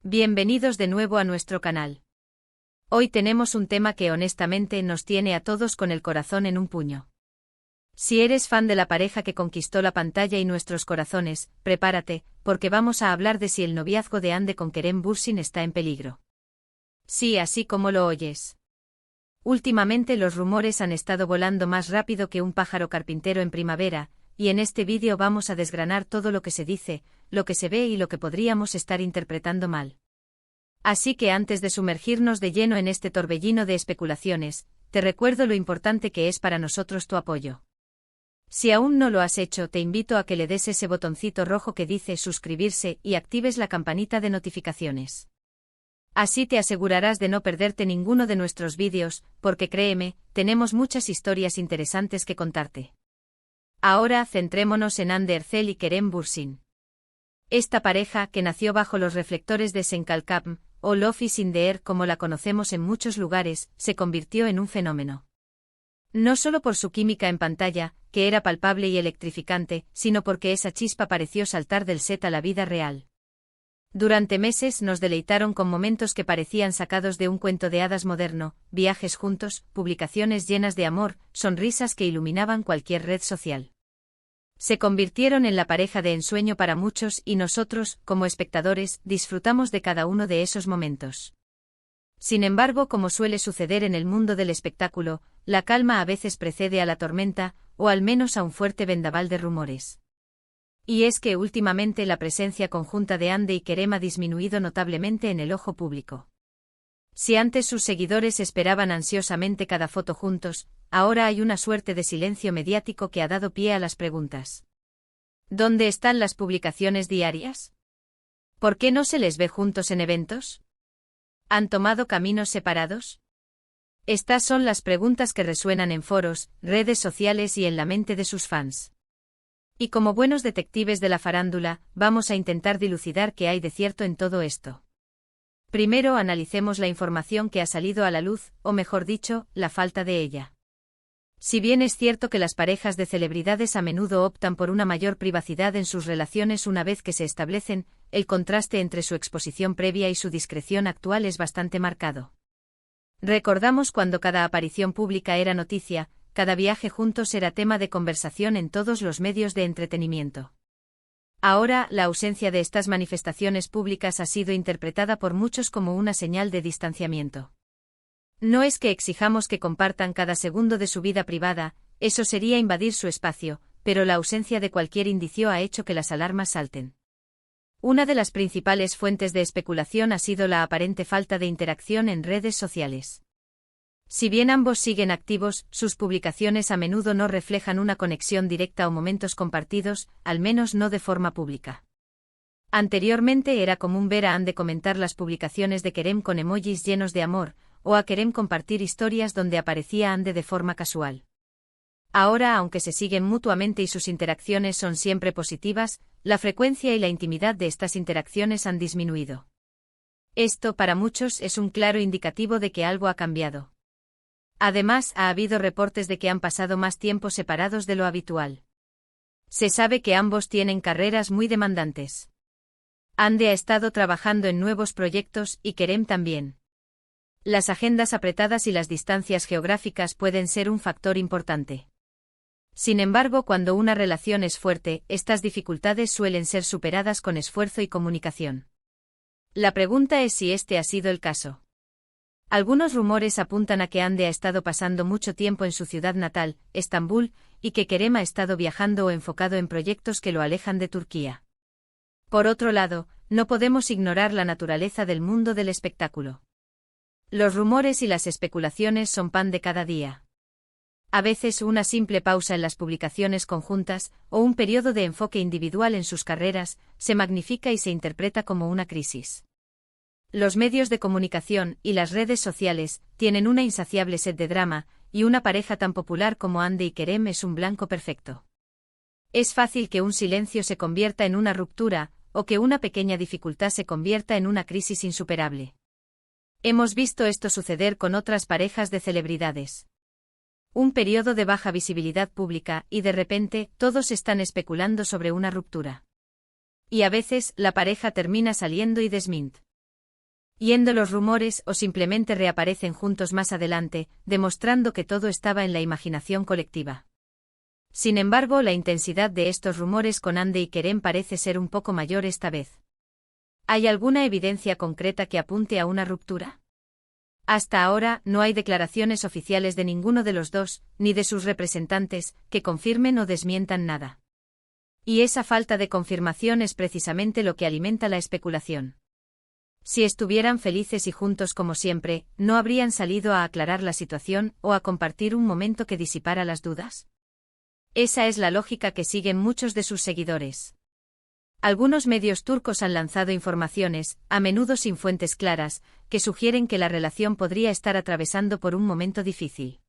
Bienvenidos de nuevo a nuestro canal. Hoy tenemos un tema que honestamente nos tiene a todos con el corazón en un puño. Si eres fan de la pareja que conquistó la pantalla y nuestros corazones, prepárate, porque vamos a hablar de si el noviazgo de Hande con Kerem Bürsin está en peligro. Sí, así como lo oyes. Últimamente los rumores han estado volando más rápido que un pájaro carpintero en primavera, y en este vídeo vamos a desgranar todo lo que se dice, lo que se ve y lo que podríamos estar interpretando mal. Así que antes de sumergirnos de lleno en este torbellino de especulaciones, te recuerdo lo importante que es para nosotros tu apoyo. Si aún no lo has hecho, te invito a que le des ese botoncito rojo que dice suscribirse y actives la campanita de notificaciones. Así te asegurarás de no perderte ninguno de nuestros vídeos, porque créeme, tenemos muchas historias interesantes que contarte. Ahora centrémonos en Hande Erçel y Kerem Bürsin. Esta pareja, que nació bajo los reflectores de Senkalkapm, o Love is in the Air como la conocemos en muchos lugares, se convirtió en un fenómeno. No solo por su química en pantalla, que era palpable y electrificante, sino porque esa chispa pareció saltar del set a la vida real. Durante meses nos deleitaron con momentos que parecían sacados de un cuento de hadas moderno, viajes juntos, publicaciones llenas de amor, sonrisas que iluminaban cualquier red social. Se convirtieron en la pareja de ensueño para muchos y nosotros, como espectadores, disfrutamos de cada uno de esos momentos. Sin embargo, como suele suceder en el mundo del espectáculo, la calma a veces precede a la tormenta, o al menos a un fuerte vendaval de rumores. Y es que últimamente la presencia conjunta de Hande y Kerem ha disminuido notablemente en el ojo público. Si antes sus seguidores esperaban ansiosamente cada foto juntos, ahora hay una suerte de silencio mediático que ha dado pie a las preguntas. ¿Dónde están las publicaciones diarias? ¿Por qué no se les ve juntos en eventos? ¿Han tomado caminos separados? Estas son las preguntas que resuenan en foros, redes sociales y en la mente de sus fans. Y como buenos detectives de la farándula, vamos a intentar dilucidar qué hay de cierto en todo esto. Primero analicemos la información que ha salido a la luz, o mejor dicho, la falta de ella. Si bien es cierto que las parejas de celebridades a menudo optan por una mayor privacidad en sus relaciones una vez que se establecen, el contraste entre su exposición previa y su discreción actual es bastante marcado. Recordamos cuando cada aparición pública era noticia, cada viaje juntos era tema de conversación en todos los medios de entretenimiento. Ahora, la ausencia de estas manifestaciones públicas ha sido interpretada por muchos como una señal de distanciamiento. No es que exijamos que compartan cada segundo de su vida privada, eso sería invadir su espacio, pero la ausencia de cualquier indicio ha hecho que las alarmas salten. Una de las principales fuentes de especulación ha sido la aparente falta de interacción en redes sociales. Si bien ambos siguen activos, sus publicaciones a menudo no reflejan una conexión directa o momentos compartidos, al menos no de forma pública. Anteriormente era común ver a Hande comentar las publicaciones de Kerem con emojis llenos de amor, o a Kerem compartir historias donde aparecía Hande de forma casual. Ahora, aunque se siguen mutuamente y sus interacciones son siempre positivas, la frecuencia y la intimidad de estas interacciones han disminuido. Esto, para muchos, es un claro indicativo de que algo ha cambiado. Además, ha habido reportes de que han pasado más tiempo separados de lo habitual. Se sabe que ambos tienen carreras muy demandantes. Hande ha estado trabajando en nuevos proyectos y Kerem también. Las agendas apretadas y las distancias geográficas pueden ser un factor importante. Sin embargo, cuando una relación es fuerte, estas dificultades suelen ser superadas con esfuerzo y comunicación. La pregunta es si este ha sido el caso. Algunos rumores apuntan a que Hande ha estado pasando mucho tiempo en su ciudad natal, Estambul, y que Kerem ha estado viajando o enfocado en proyectos que lo alejan de Turquía. Por otro lado, no podemos ignorar la naturaleza del mundo del espectáculo. Los rumores y las especulaciones son pan de cada día. A veces una simple pausa en las publicaciones conjuntas, o un periodo de enfoque individual en sus carreras, se magnifica y se interpreta como una crisis. Los medios de comunicación y las redes sociales tienen una insaciable sed de drama, y una pareja tan popular como Hande y Kerem es un blanco perfecto. Es fácil que un silencio se convierta en una ruptura, o que una pequeña dificultad se convierta en una crisis insuperable. Hemos visto esto suceder con otras parejas de celebridades. Un periodo de baja visibilidad pública y de repente todos están especulando sobre una ruptura. Y a veces la pareja termina saliendo y desmint. Yendo los rumores o simplemente reaparecen juntos más adelante, demostrando que todo estaba en la imaginación colectiva. Sin embargo, la intensidad de estos rumores con Ande y Kerem parece ser un poco mayor esta vez. ¿Hay alguna evidencia concreta que apunte a una ruptura? Hasta ahora, no hay declaraciones oficiales de ninguno de los dos, ni de sus representantes, que confirmen o desmientan nada. Y esa falta de confirmación es precisamente lo que alimenta la especulación. Si estuvieran felices y juntos como siempre, ¿no habrían salido a aclarar la situación o a compartir un momento que disipara las dudas? Esa es la lógica que siguen muchos de sus seguidores. Algunos medios turcos han lanzado informaciones, a menudo sin fuentes claras, que sugieren que la relación podría estar atravesando por un momento difícil.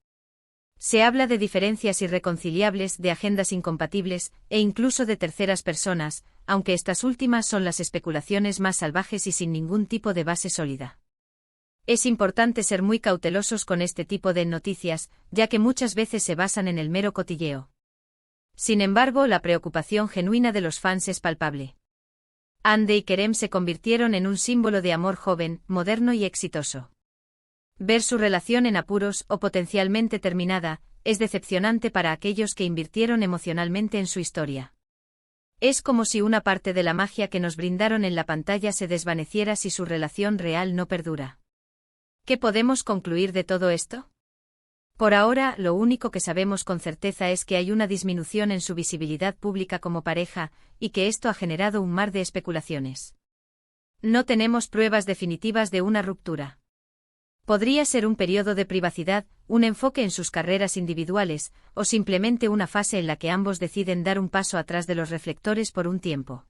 Se habla de diferencias irreconciliables, de agendas incompatibles, e incluso de terceras personas, aunque estas últimas son las especulaciones más salvajes y sin ningún tipo de base sólida. Es importante ser muy cautelosos con este tipo de noticias, ya que muchas veces se basan en el mero cotilleo. Sin embargo, la preocupación genuina de los fans es palpable. Hande y Kerem se convirtieron en un símbolo de amor joven, moderno y exitoso. Ver su relación en apuros o potencialmente terminada es decepcionante para aquellos que invirtieron emocionalmente en su historia. Es como si una parte de la magia que nos brindaron en la pantalla se desvaneciera si su relación real no perdura. ¿Qué podemos concluir de todo esto? Por ahora, lo único que sabemos con certeza es que hay una disminución en su visibilidad pública como pareja, y que esto ha generado un mar de especulaciones. No tenemos pruebas definitivas de una ruptura. Podría ser un periodo de privacidad, un enfoque en sus carreras individuales, o simplemente una fase en la que ambos deciden dar un paso atrás de los reflectores por un tiempo.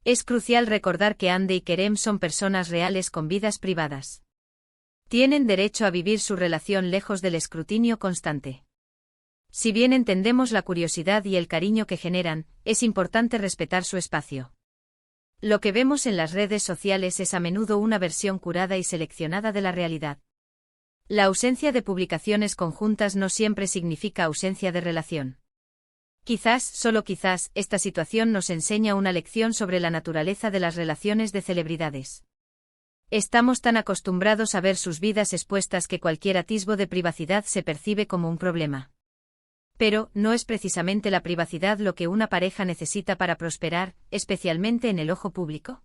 Es crucial recordar que Hande y Kerem son personas reales con vidas privadas. Tienen derecho a vivir su relación lejos del escrutinio constante. Si bien entendemos la curiosidad y el cariño que generan, es importante respetar su espacio. Lo que vemos en las redes sociales es a menudo una versión curada y seleccionada de la realidad. La ausencia de publicaciones conjuntas no siempre significa ausencia de relación. Quizás, solo quizás, esta situación nos enseña una lección sobre la naturaleza de las relaciones de celebridades. Estamos tan acostumbrados a ver sus vidas expuestas que cualquier atisbo de privacidad se percibe como un problema. Pero, ¿no es precisamente la privacidad lo que una pareja necesita para prosperar, especialmente en el ojo público?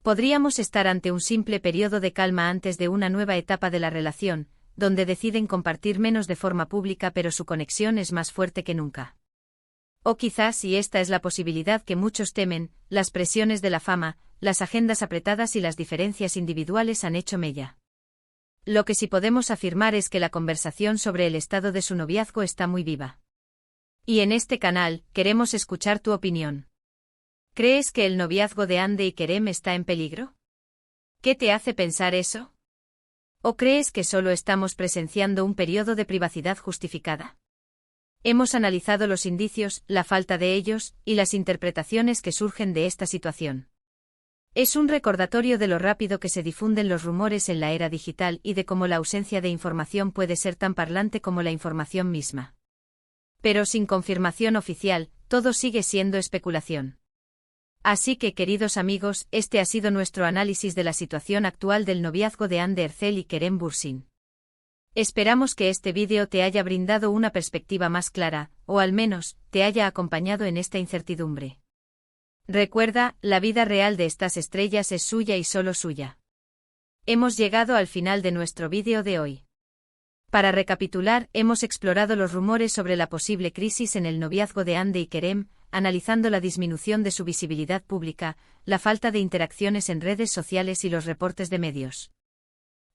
Podríamos estar ante un simple periodo de calma antes de una nueva etapa de la relación, donde deciden compartir menos de forma pública pero su conexión es más fuerte que nunca. O quizás, y esta es la posibilidad que muchos temen, las presiones de la fama, las agendas apretadas y las diferencias individuales han hecho mella. Lo que sí podemos afirmar es que la conversación sobre el estado de su noviazgo está muy viva. Y en este canal, queremos escuchar tu opinión. ¿Crees que el noviazgo de Hande y Kerem está en peligro? ¿Qué te hace pensar eso? ¿O crees que solo estamos presenciando un periodo de privacidad justificada? Hemos analizado los indicios, la falta de ellos, y las interpretaciones que surgen de esta situación. Es un recordatorio de lo rápido que se difunden los rumores en la era digital y de cómo la ausencia de información puede ser tan parlante como la información misma. Pero sin confirmación oficial, todo sigue siendo especulación. Así que, queridos amigos, este ha sido nuestro análisis de la situación actual del noviazgo de Hande Erçel y Kerem Bürsin. Esperamos que este vídeo te haya brindado una perspectiva más clara, o al menos, te haya acompañado en esta incertidumbre. Recuerda, la vida real de estas estrellas es suya y solo suya. Hemos llegado al final de nuestro vídeo de hoy. Para recapitular, hemos explorado los rumores sobre la posible crisis en el noviazgo de Hande y Kerem, analizando la disminución de su visibilidad pública, la falta de interacciones en redes sociales y los reportes de medios.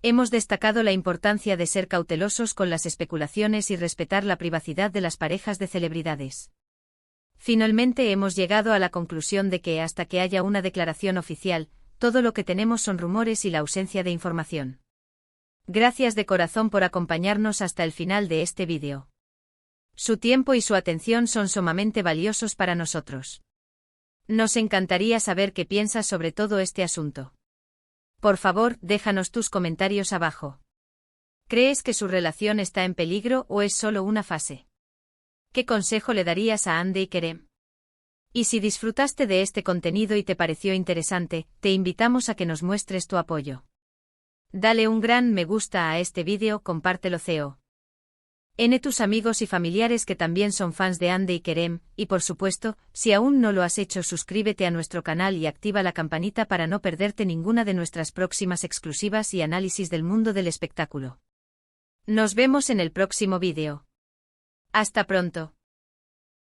Hemos destacado la importancia de ser cautelosos con las especulaciones y respetar la privacidad de las parejas de celebridades. Finalmente hemos llegado a la conclusión de que hasta que haya una declaración oficial, todo lo que tenemos son rumores y la ausencia de información. Gracias de corazón por acompañarnos hasta el final de este vídeo. Su tiempo y su atención son sumamente valiosos para nosotros. Nos encantaría saber qué piensas sobre todo este asunto. Por favor, déjanos tus comentarios abajo. ¿Crees que su relación está en peligro o es solo una fase? ¿Qué consejo le darías a Hande y Kerem? Y si disfrutaste de este contenido y te pareció interesante, te invitamos a que nos muestres tu apoyo. Dale un gran me gusta a este vídeo, compártelo N tus amigos y familiares que también son fans de Ande y Kerem, y por supuesto, si aún no lo has hecho, suscríbete a nuestro canal y activa la campanita para no perderte ninguna de nuestras próximas exclusivas y análisis del mundo del espectáculo. Nos vemos en el próximo vídeo. Hasta pronto.